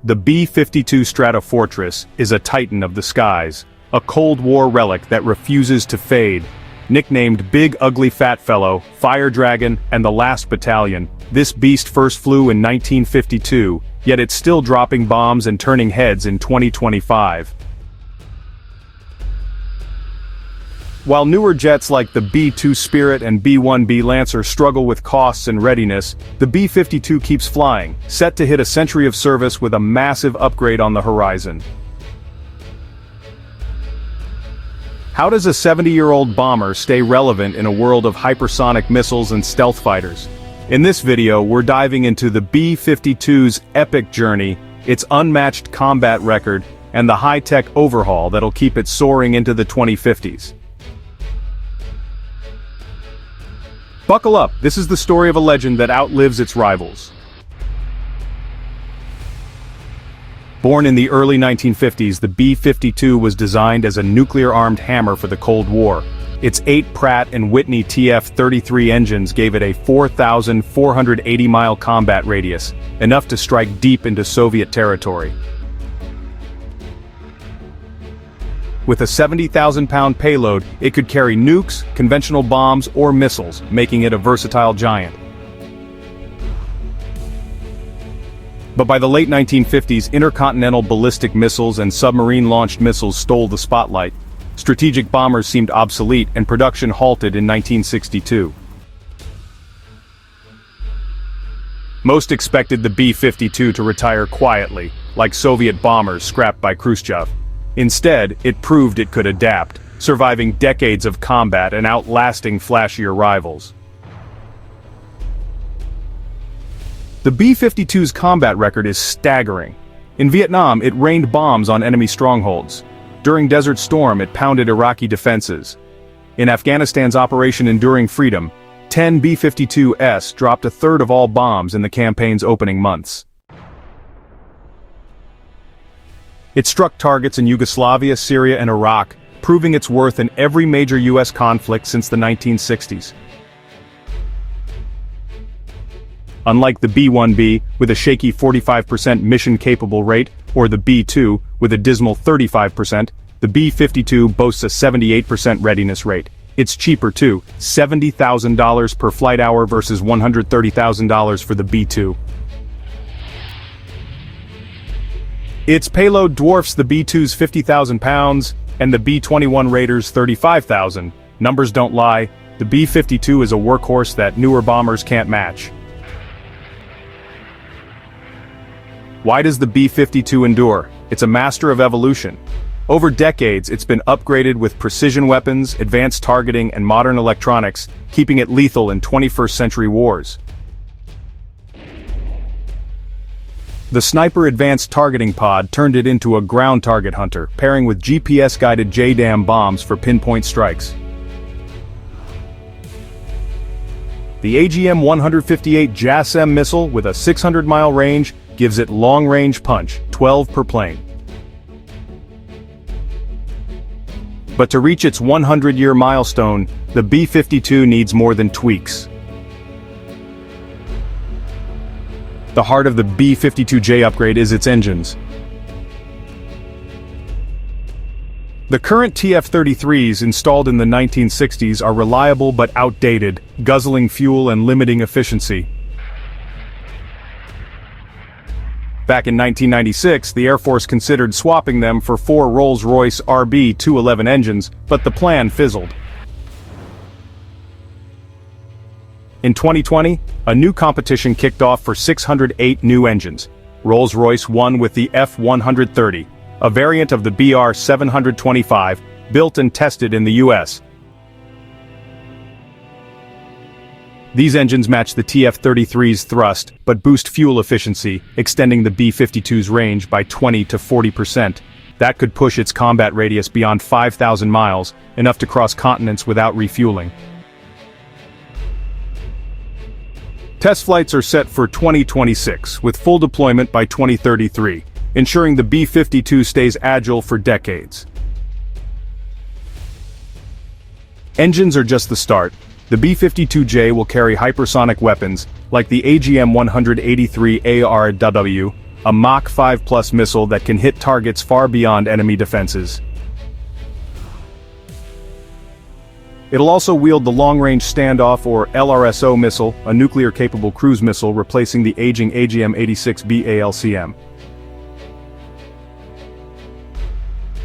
The B-52 Stratofortress is a titan of the skies, a Cold War relic that refuses to fade. Nicknamed Big Ugly Fat Fellow, Fire Dragon, and the Last Battalion, this beast first flew in 1952, yet it's still dropping bombs and turning heads in 2025. While newer jets like the B-2 Spirit and B-1B Lancer struggle with costs and readiness, the B-52 keeps flying, set to hit a century of service with a massive upgrade on the horizon. How does a 70-year-old bomber stay relevant in a world of hypersonic missiles and stealth fighters? In this video, we're diving into the B-52's epic journey, its unmatched combat record, and the high-tech overhaul that'll keep it soaring into the 2050s. Buckle up, this is the story of a legend that outlives its rivals. Born in the early 1950s, the B-52 was designed as a nuclear-armed hammer for the Cold War. Its 8 Pratt & Whitney TF-33 engines gave it a 4,480-mile combat radius, enough to strike deep into Soviet territory. With a 70,000-pound payload, it could carry nukes, conventional bombs, or missiles, making it a versatile giant. But by the late 1950s, intercontinental ballistic missiles and submarine-launched missiles stole the spotlight. Strategic bombers seemed obsolete, and production halted in 1962. Most expected the B-52 to retire quietly, like Soviet bombers scrapped by Khrushchev. Instead, it proved it could adapt, surviving decades of combat and outlasting flashier rivals. The B-52's combat record is staggering. In Vietnam, it rained bombs on enemy strongholds. During Desert Storm, it pounded Iraqi defenses. In Afghanistan's Operation Enduring Freedom, 10 B-52s dropped a third of all bombs in the campaign's opening months. It struck targets in Yugoslavia, Syria, and Iraq, proving its worth in every major U.S. conflict since the 1960s. Unlike the B-1B, with a shaky 45% mission-capable rate, or the B-2, with a dismal 35%, the B-52 boasts a 78% readiness rate. It's cheaper too, $70,000 per flight hour versus $130,000 for the B-2. Its payload dwarfs the B-2's 50,000 pounds, and the B-21 Raider's 35,000. Numbers don't lie, the B-52 is a workhorse that newer bombers can't match. Why does the B-52 endure? It's a master of evolution. Over decades, it's been upgraded with precision weapons, advanced targeting, and modern electronics, keeping it lethal in 21st century wars. The Sniper Advanced Targeting Pod turned it into a ground target hunter, pairing with GPS-guided JDAM bombs for pinpoint strikes. The AGM-158 JASSM missile with a 600-mile range gives it long-range punch, 12 per plane. But to reach its 100-year milestone, the B-52 needs more than tweaks. The heart of the B-52J upgrade is its engines. The current TF-33s installed in the 1960s are reliable but outdated, guzzling fuel and limiting efficiency. Back in 1996, the Air Force considered swapping them for 4 Rolls-Royce RB-211 engines, but the plan fizzled. In 2020, a new competition kicked off for 608 new engines. Rolls-Royce won with the F-130, a variant of the BR-725, built and tested in the US. These engines match the TF-33's thrust, but boost fuel efficiency, extending the B-52's range by 20 to 40%. That could push its combat radius beyond 5,000 miles, enough to cross continents without refueling. Test flights are set for 2026, with full deployment by 2033, ensuring the B-52 stays agile for decades. Engines are just the start. The B-52J will carry hypersonic weapons, like the AGM-183 ARW, a Mach 5 Plus missile that can hit targets far beyond enemy defenses. It'll also wield the Long-Range Standoff or LRSO missile, a nuclear-capable cruise missile replacing the aging AGM-86B ALCM.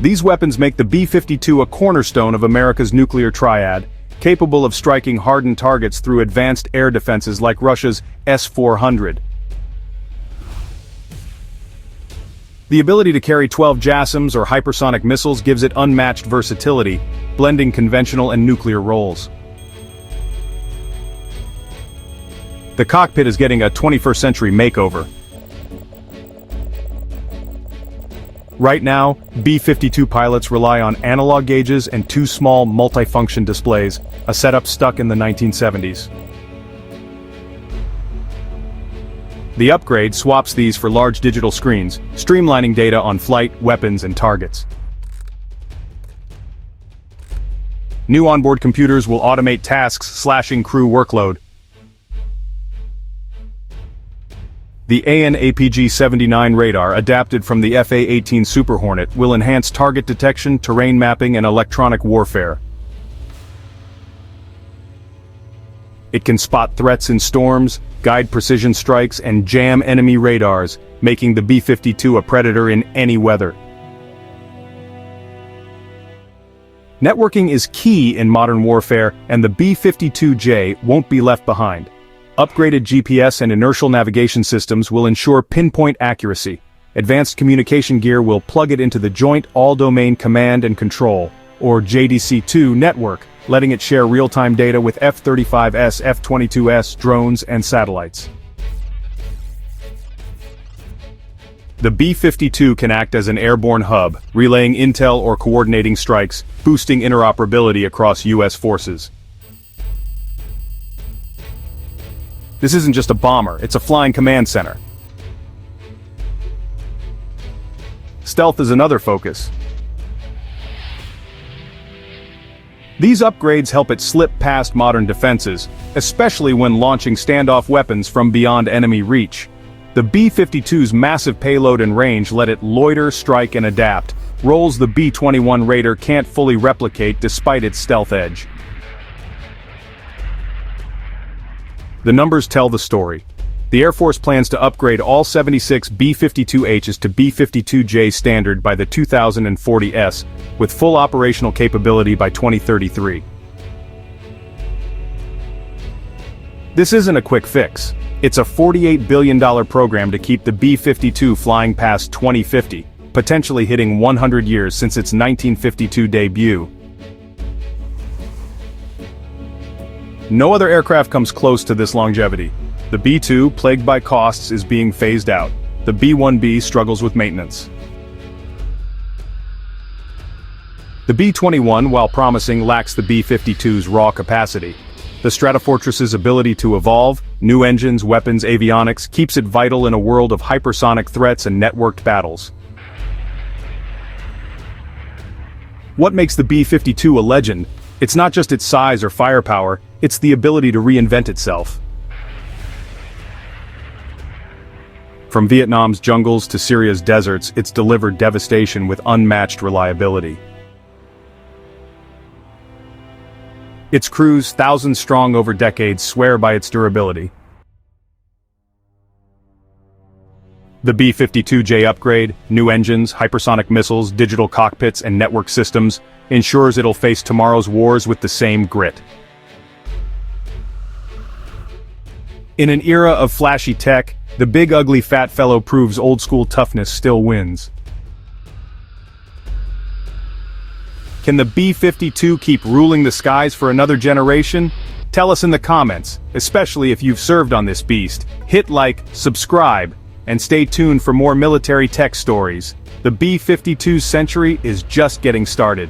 These weapons make the B-52 a cornerstone of America's nuclear triad, capable of striking hardened targets through advanced air defenses like Russia's S-400. The ability to carry 12 JASSMs or hypersonic missiles gives it unmatched versatility, blending conventional and nuclear roles. The cockpit is getting a 21st century makeover. Right now, B-52 pilots rely on analog gauges and two small multifunction displays, a setup stuck in the 1970s. The upgrade swaps these for large digital screens, streamlining data on flight, weapons, and targets. New onboard computers will automate tasks, slashing crew workload. The AN/APG-79 radar, adapted from the FA-18 Super Hornet, will enhance target detection, terrain mapping, and electronic warfare. It can spot threats in storms, guide precision strikes, and jam enemy radars, making the B-52 a predator in any weather. Networking is key in modern warfare, and the B-52J won't be left behind. Upgraded GPS and inertial navigation systems will ensure pinpoint accuracy. Advanced communication gear will plug it into the Joint All-Domain Command and Control, or JDC2 network, letting it share real-time data with F-35S, F-22S, drones, and satellites. The B-52 can act as an airborne hub, relaying intel or coordinating strikes, boosting interoperability across U.S. forces. This isn't just a bomber, it's a flying command center. Stealth is another focus. These upgrades help it slip past modern defenses, especially when launching standoff weapons from beyond enemy reach. The B-52's massive payload and range let it loiter, strike, and adapt, roles the B-21 Raider can't fully replicate despite its stealth edge. The numbers tell the story. The Air Force plans to upgrade all 76 B-52Hs to B-52J standard by the 2040s, with full operational capability by 2033. This isn't a quick fix. It's a $48 billion program to keep the B-52 flying past 2050, potentially hitting 100 years since its 1952 debut. No other aircraft comes close to this longevity. The B-2, plagued by costs, is being phased out. The B-1B struggles with maintenance. The B-21, while promising, lacks the B-52's raw capacity. The Stratofortress's ability to evolve, new engines, weapons, avionics, keeps it vital in a world of hypersonic threats and networked battles. What makes the B-52 a legend? It's not just its size or firepower, it's the ability to reinvent itself. From Vietnam's jungles to Syria's deserts, it's delivered devastation with unmatched reliability. Its crews, thousands strong over decades, swear by its durability. The B-52J upgrade, new engines, hypersonic missiles, digital cockpits, and network systems ensures it'll face tomorrow's wars with the same grit. In an era of flashy tech, the big ugly fat fellow proves old-school toughness still wins. Can the B-52 keep ruling the skies for another generation? Tell us in the comments, especially if you've served on this beast. Hit like, subscribe, and stay tuned for more military tech stories. The B-52 century is just getting started.